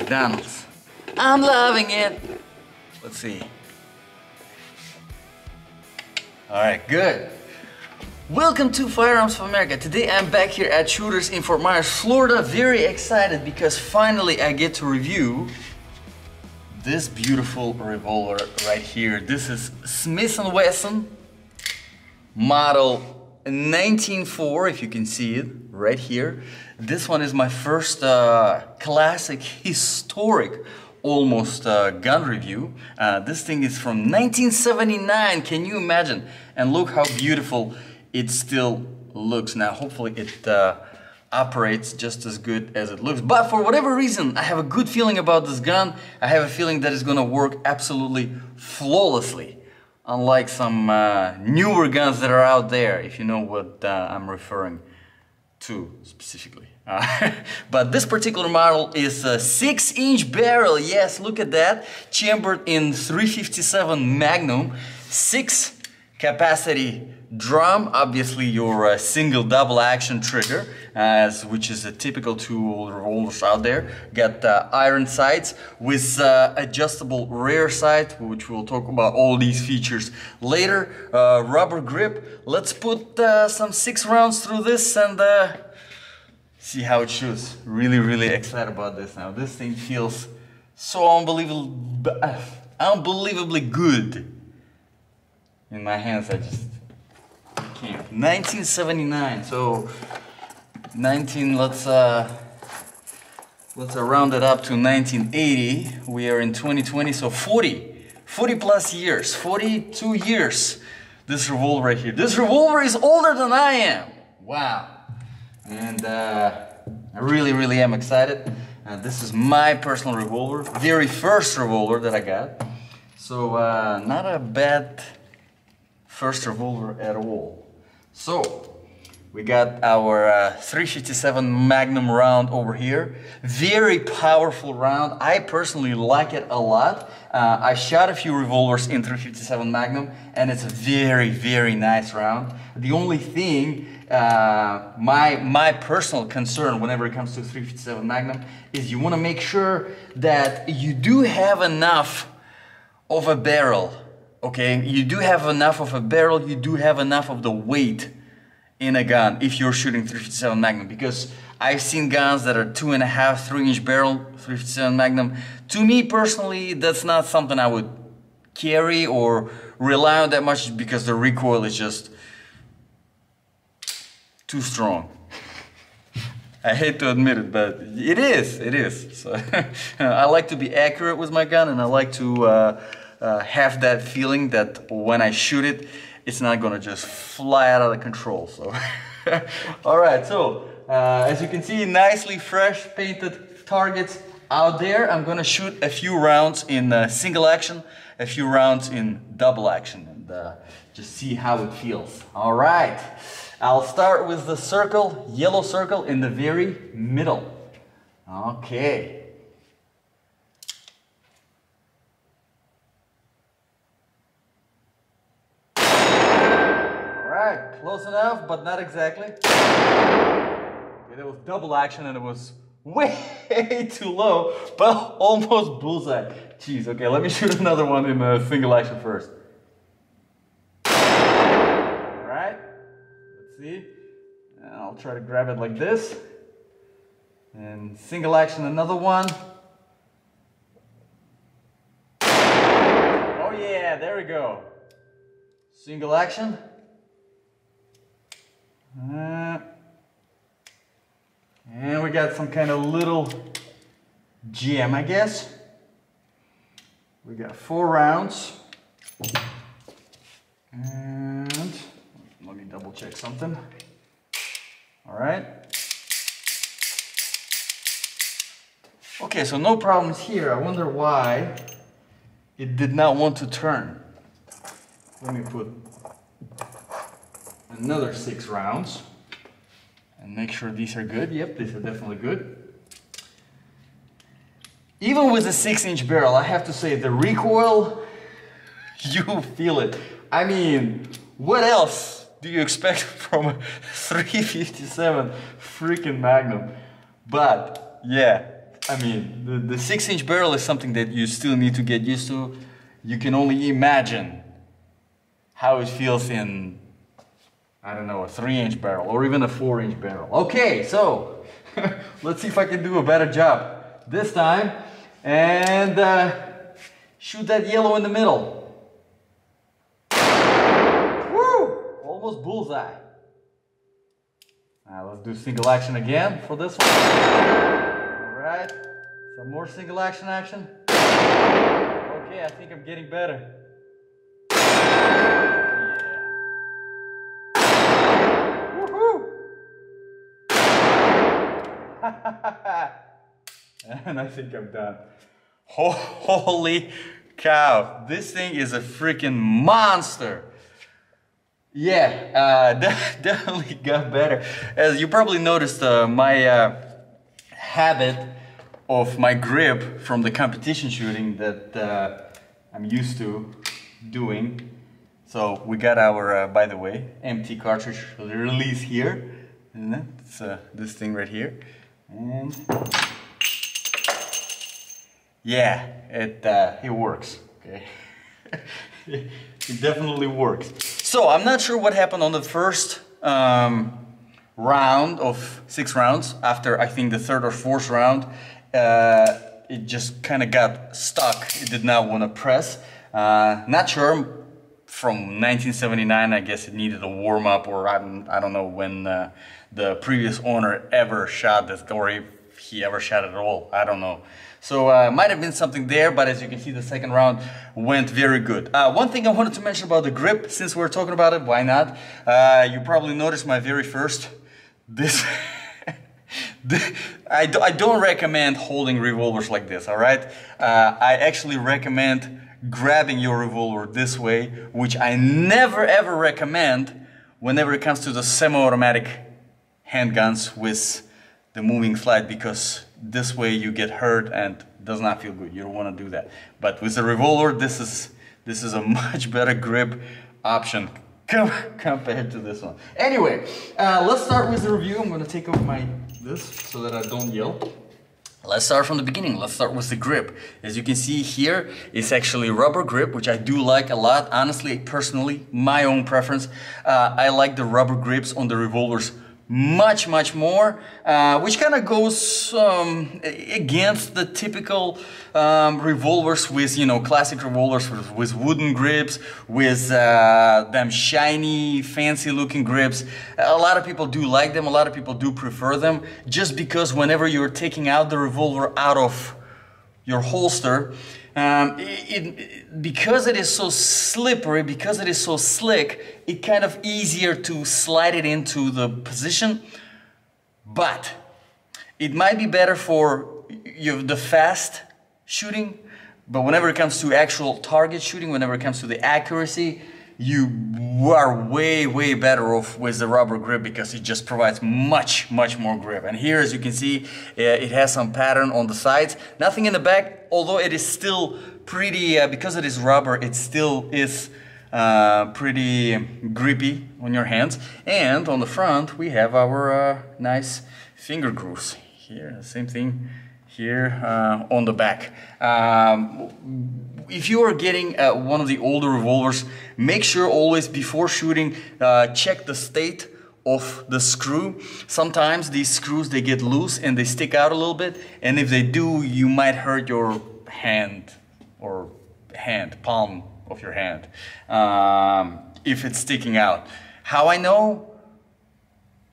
McDonald's. I'm loving it. Let's see. Alright, good. Welcome to Firearms of America. Today I'm back here at Shooters in Fort Myers, Florida. Very excited because finally I get to review this beautiful revolver right here. This is Smith Wesson model 1904, if you can see it right here. This one is my first classic, historic, almost gun review. This thing is from 1979, can you imagine? And look how beautiful it still looks. Now hopefully it operates just as good as it looks, but for whatever reason I have a good feeling about this gun. I have a feeling that it's gonna work absolutely flawlessly, unlike some newer guns that are out there, if you know what I'm referring to specifically. But this particular model is a 6-inch barrel. Yes, look at that, chambered in .357 Magnum, 6 capacity drum, obviously your single double action trigger, which is a typical to revolvers out there. Got iron sights with adjustable rear sight, which we'll talk about all these features later. Rubber grip. Let's put some 6 rounds through this and see how it shoots. Really excited about this now. This thing feels so unbelievably good in my hands. I just can't. 1979, so let's round it up to 1980. We are in 2020, so 40 plus years, 42 years. This revolver right here. This revolver is older than I am. Wow. And I really am excited. This is my personal revolver, very first revolver that I got. So not a bad first revolver at all. So we got our .357 Magnum round over here. Very powerful round. I personally like it a lot. I shot a few revolvers in .357 Magnum and it's a very nice round. The only thing, my personal concern whenever it comes to .357 Magnum is you want to make sure that you do have enough of a barrel. Okay, you do have enough of a barrel, you do have enough of the weight in a gun if you're shooting .357 Magnum, because I've seen guns that are 2.5, 3-inch barrel .357 Magnum. To me personally, that's not something I would carry or rely on that much because the recoil is just too strong. I hate to admit it, but it is. So I like to be accurate with my gun, and I like to have that feeling that when I shoot it, it's not gonna just fly out of control. So, all right. So as you can see, nicely fresh painted targets out there. I'm gonna shoot a few rounds in single action, a few rounds in double action, and just see how it feels. All right. I'll start with the circle, yellow circle in the very middle. Okay. Alright, close enough, but not exactly. Okay, there was double action and it was way too low, but almost bullseye. Jeez, okay, let me shoot another one in single action first. Alright, let's see. And I'll try to grab it like this. And single action, another one. Oh yeah, there we go. Single action. And we got some kind of little gem, I guess. We got 4 rounds. And let me double check something. All right. Okay, so no problems here. I wonder why it did not want to turn. Let me put another 6 rounds and make sure these are good. Yep, these are definitely good. Even with a 6-inch barrel, I have to say the recoil, you feel it. I mean, what else do you expect from a .357 freaking Magnum? But yeah, I mean, the 6-inch barrel is something that you still need to get used to. You can only imagine how it feels in, I don't know, a 3-inch barrel or even a 4-inch barrel. Okay, so let's see if I can do a better job this time and shoot that yellow in the middle. Woo! Almost bullseye. Now let's do single action again for this one. Alright, some more single action. Okay, I think I'm getting better. Yeah. Woohoo! And I think I'm done. Holy cow, this thing is a freaking monster. Yeah, definitely got better. As you probably noticed, my habit of my grip from the competition shooting that I'm used to doing. So we got our, by the way, empty cartridge release here. And it's this thing right here. And yeah, it works. Okay, it definitely works. So I'm not sure what happened on the first round of 6 rounds. After I think the 3rd or 4th round, it just kind of got stuck. It did not want to press. Not sure. From 1979, I guess it needed a warm up, or I don't know when the previous owner ever shot this, or if he ever shot it at all. I don't know. So might have been something there, but as you can see, the 2nd round went very good. One thing I wanted to mention about the grip, since we're talking about it, why not? You probably noticed my very first, I don't recommend holding revolvers like this, all right? I actually recommend grabbing your revolver this way, which I never ever recommend whenever it comes to the semi-automatic handguns with the moving slide, because this way you get hurt and does not feel good. You don't want to do that. But with the revolver, this is a much better grip option compared to this one. Anyway, let's start with the review. I'm going to take off this so that I don't yell. Let's start from the beginning. Let's start with the grip. As you can see here, it's actually rubber grip, which I do like a lot. Honestly, personally, my own preference. I like the rubber grips on the revolvers much more, which kind of goes against the typical revolvers with, you know, classic revolvers with wooden grips, with them shiny, fancy looking grips. A lot of people do like them, a lot of people do prefer them, just because whenever you're taking out the revolver out of your holster, because it is so slippery, because it is so slick, it kind of easier to slide it into the position. But it might be better for the fast shooting, but whenever it comes to actual target shooting, whenever it comes to the accuracy, you are way better off with the rubber grip, because it just provides much more grip. And here, as you can see, it has some pattern on the sides, nothing in the back, although it is still pretty, because it is rubber, it still is pretty grippy on your hands. And on the front we have our nice finger grooves here, same thing here on the back. If you are getting one of the older revolvers, make sure always before shooting, check the state of the screw. Sometimes these screws, they get loose and they stick out a little bit, and if they do, you might hurt your hand or palm of your hand if it's sticking out. How I know?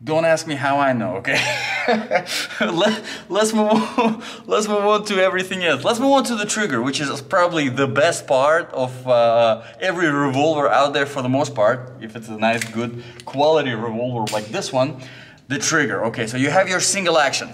Don't ask me how I know, okay? Let's move on to everything else. Let's move on to the trigger, which is probably the best part of every revolver out there for the most part. If it's a nice, good quality revolver like this one, the trigger. Okay, so you have your single action,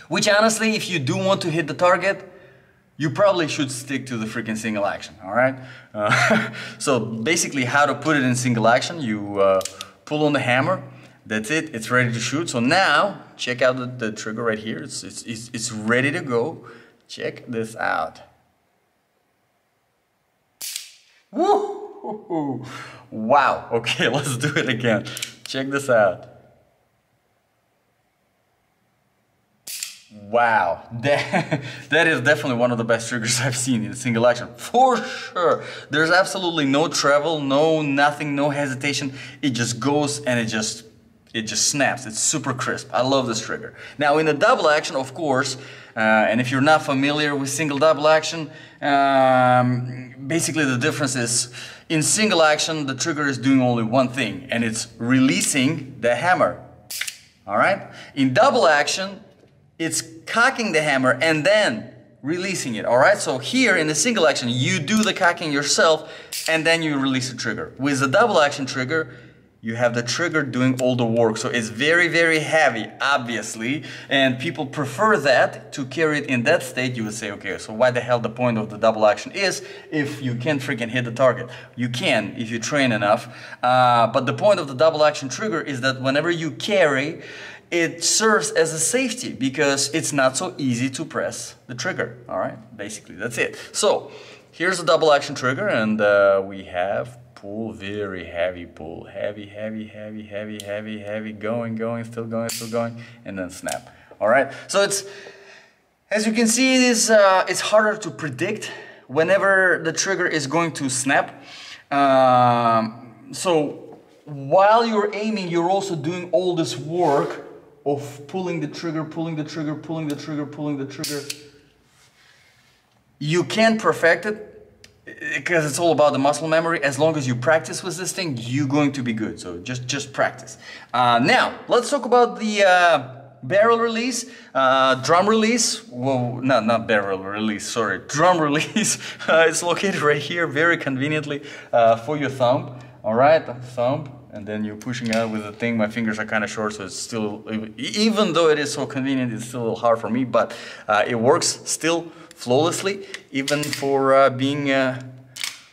which honestly, if you do want to hit the target, you probably should stick to the freaking single action, all right? So basically, how to put it in single action, you pull on the hammer. That's it, it's ready to shoot. So now, check out the trigger right here. It's ready to go. Check this out. Woo! Wow, okay, let's do it again. Check this out. Wow, that is definitely one of the best triggers I've seen in single action, for sure. There's absolutely no travel, no nothing, no hesitation. It just goes and it just snaps. It's super crisp. I love this trigger. Now in the double action, of course, and if you're not familiar with single double action, basically the difference is in single action, the trigger is doing only one thing, and it's releasing the hammer. All right? In double action, it's cocking the hammer and then releasing it, all right? So here in the single action, you do the cocking yourself and then you release the trigger. With the double action trigger, you have the trigger doing all the work. So it's very, very heavy, obviously, and people prefer that. To carry it in that state, you would say, okay, so why the hell the point of the double action is if you can't freaking hit the target? You can if you train enough, but the point of the double action trigger is that whenever you carry, it serves as a safety because it's not so easy to press the trigger, all right? Basically, that's it. So here's the double action trigger, and we have pull, very heavy pull, heavy, heavy, heavy, heavy, heavy, heavy, going, still going, and then snap, all right? So it's, as you can see, it's harder to predict whenever the trigger is going to snap. So while you're aiming, you're also doing all this work of pulling the trigger, pulling the trigger, pulling the trigger, pulling the trigger. You can perfect it because it's all about the muscle memory. As long as you practice with this thing, you're going to be good. So just practice. Now, let's talk about the barrel release, drum release. Well, not barrel release, sorry, drum release. It's located right here, very conveniently for your thumb. All right, thumb. And then you're pushing out with the thing. My fingers are kind of short, so it's still, even though it is so convenient, it's still a little hard for me, but it works still flawlessly, even for being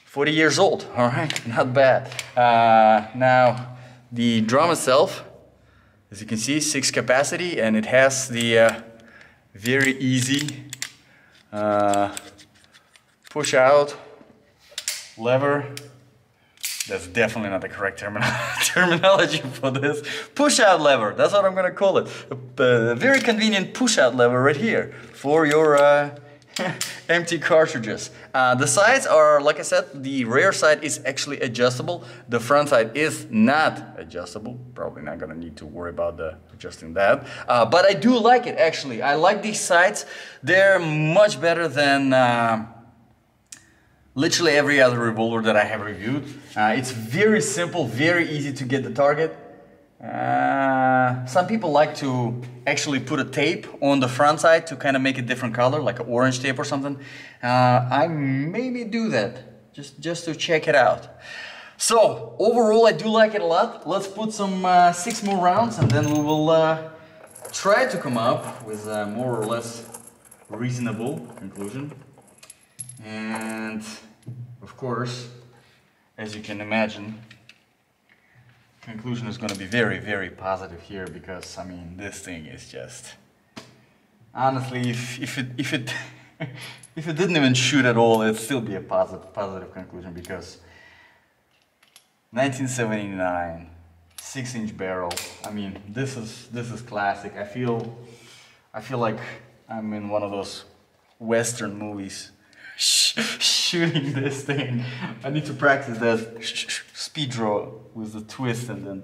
40 years old. All right, not bad. Now, the drum itself, as you can see, 6 capacity, and it has the very easy push out lever. That's definitely not the correct terminology for this. Push-out lever, that's what I'm gonna call it. A very convenient push-out lever right here for your empty cartridges. The sides are, like I said, the rear side is actually adjustable. The front side is not adjustable. Probably not gonna need to worry about adjusting that. But I do like it, actually. I like these sides. They're much better than literally every other revolver that I have reviewed. It's very simple, very easy to get the target. Some people like to actually put a tape on the front side to kind of make a different color, like an orange tape or something. I maybe do that, just to check it out. So, overall I do like it a lot. Let's put some 6 more rounds and then we will try to come up with a more or less reasonable conclusion. And of course, as you can imagine, conclusion is going to be very, very positive here because I mean this thing is just honestly, if it if it didn't even shoot at all, it'd still be a positive conclusion because 1979 6-inch barrel. I mean this is classic. I feel like I'm in one of those Western movies. Shooting this thing. I need to practice that speed draw with the twist and then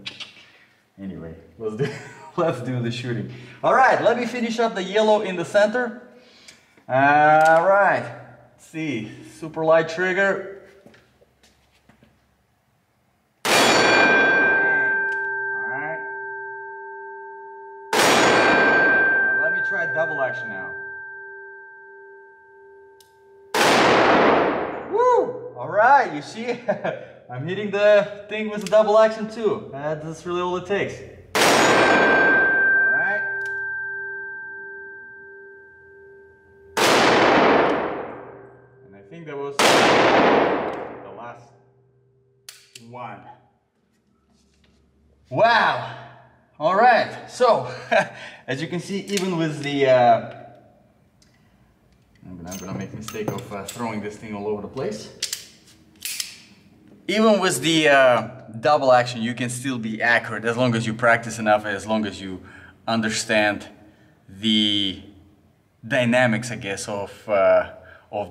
anyway, let's do the shooting. All right, let me finish up the yellow in the center. All right, let's see, super light trigger. All right, let me try double action now. Woo! All right, you see, I'm hitting the thing with the double action too. That's really all it takes. All right. And I think that was the last one. Wow! All right, so as you can see, even with the I'm gonna make a mistake of throwing this thing all over the place. Even with the double action, you can still be accurate as long as you practice enough, as long as you understand the dynamics, I guess, of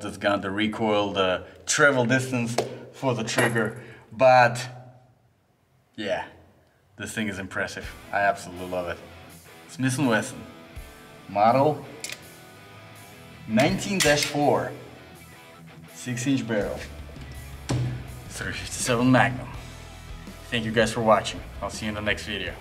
this gun, the recoil, the travel distance for the trigger. But yeah, this thing is impressive. I absolutely love it. Smith Wesson, model 19-4, 6-inch barrel, 357 Magnum. Thank you guys for watching. I'll see you in the next video.